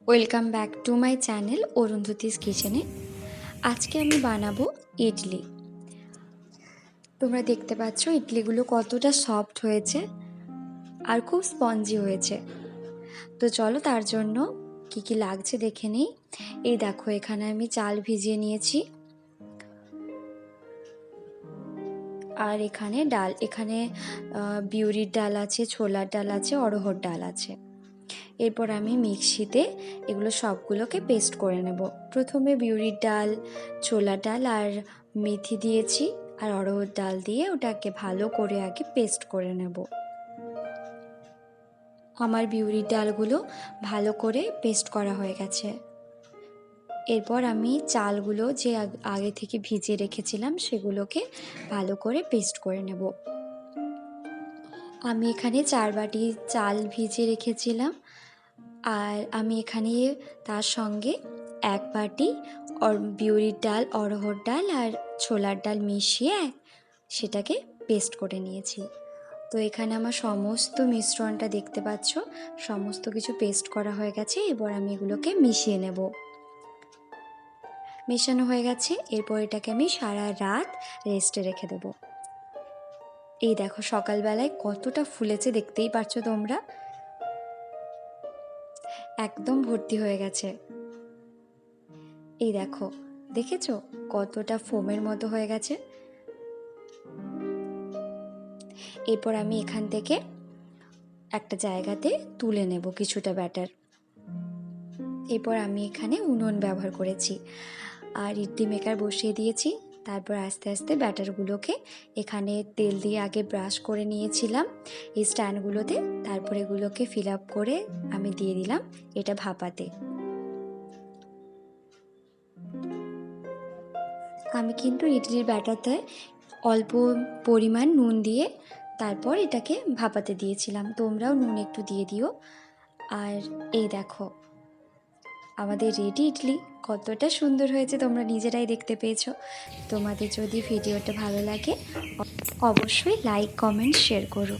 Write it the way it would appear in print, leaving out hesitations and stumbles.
Welcome back to my channel Arundhati's কিচেনে। আজকে আমি বানাবো ইডলি। তোমরা দেখতে পাচ্ছ ইডলিগুলো কতটা সফট হয়েছে আর খুব স্পঞ্জি হয়েছে। তো চলো তার জন্য কি কি লাগছে দেখে নিই। এই দেখো, এখানে আমি চাল ভিজিয়ে নিয়েছি, আর এখানে ডাল, এখানে বিউরির ডাল আছে, ছোলার ডাল আছে, অড়হর ডাল আছে। এরপর আমি মিক্সিতে এগুলো সবগুলোকে পেস্ট করে নেব। প্রথমে বিউরির ডাল, ছোলার ডাল আর মেথি দিয়েছি, আর অড়হর ডাল দিয়ে ওটাকে ভালো করে আগে পেস্ট করে নেব। আমার বিউরির ডালগুলো ভালো করে পেস্ট করা হয়ে গেছে। এরপর আমি চালগুলো যে আগে থেকে ভিজিয়ে রেখেছিলাম সেগুলোকে ভালো করে পেস্ট করে নেব। আমি এখানে 4 বাটি চাল ভিজিয়ে রেখেছিলাম, আর আমি এখানে তার সঙ্গে 1 বাটি বিউরির ডাল, অড়হর ডাল আর ছোলার ডাল মিশিয়ে সেটাকে পেস্ট করে নিয়েছি। তো এখানে আমার সমস্ত মিশ্রণটা দেখতে পাচ্ছ, সমস্ত কিছু পেস্ট করা হয়ে গেছে। এবার আমি এগুলোকে মিশিয়ে নেব। মেশানো হয়ে গেছে, এরপর এটাকে আমি সারা রাত রেস্টে রেখে দেব। এই দেখো সকালবেলায় কতটা ফুলেছে দেখতেই পাচ্ছ তোমরা, একদম ভর্তি হয়ে গেছে। এই দেখো, দেখেছো কতটা ফোমের মতো হয়ে গেছে। এরপর আমি এখান থেকে একটা জায়গাতে তুলে নেব কিছুটা ব্যাটার। এরপর আমি এখানে উনুন ব্যবহার করেছি আর ইডলি মেকার বসিয়ে দিয়েছি। তারপর আস্তে আস্তে ব্যাটারগুলোকে এখানে তেল দিয়ে আগে ব্রাশ করে নিয়েছিলাম এই স্ট্যান্ডগুলোতে। তারপর এগুলোকে ফিল আপ করে আমি দিয়ে দিলাম এটা ভাপাতে। আমি কিন্তু ইডলির ব্যাটারতে অল্প পরিমাণ নুন দিয়ে তারপর এটাকে ভাপাতে দিয়েছিলাম, তোমরাও নুন একটু দিয়ে দিও। আর এই দেখো আমাদের রেডি ইডলি, কতটা সুন্দর হয়েছে তোমরা নিজেরাই দেখতে পেয়েছো। তোমাদের যদি ভিডিওটা ভালো লাগে অবশ্যই লাইক, কমেন্ট, শেয়ার করো।